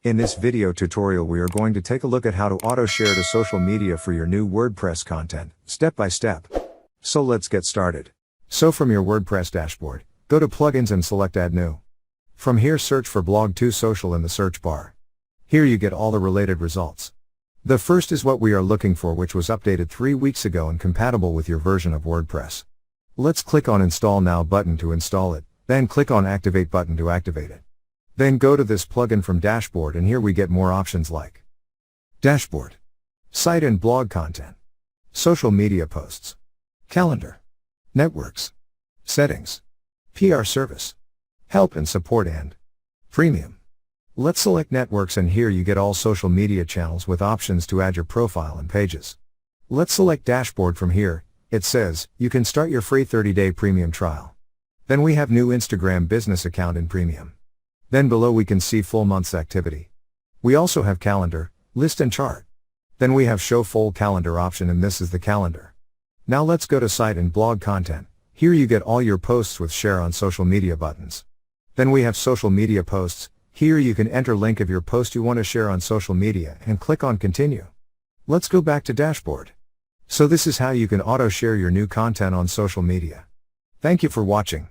In this video tutorial we are going to take a look at how to auto-share to social media for your new WordPress content, step by step. So let's get started. So from your WordPress dashboard, go to Plugins and select Add New. From here search for Blog2Social in the search bar. Here you get all the related results. The first is what we are looking for, which was updated 3 weeks ago and compatible with your version of WordPress. Let's click on Install Now button to install it, then click on Activate button to activate it. Then go to this plugin from Dashboard, and here we get more options like Dashboard, Site and Blog Content, Social Media Posts, Calendar, Networks, Settings, PR Service, Help and Support, and Premium. Let's select Networks, and here you get all social media channels with options to add your profile and pages. Let's select Dashboard. From here, it says, you can start your free 30-day premium trial. Then we have new Instagram business account in premium. Then below we can see full month's activity. We also have calendar, list and chart. Then we have show full calendar option, and this is the calendar. Now let's go to site and blog content. Here you get all your posts with share on social media buttons. Then we have social media posts. Here you can enter link of your post you want to share on social media and click on continue. Let's go back to dashboard. So this is how you can auto share your new content on social media. Thank you for watching.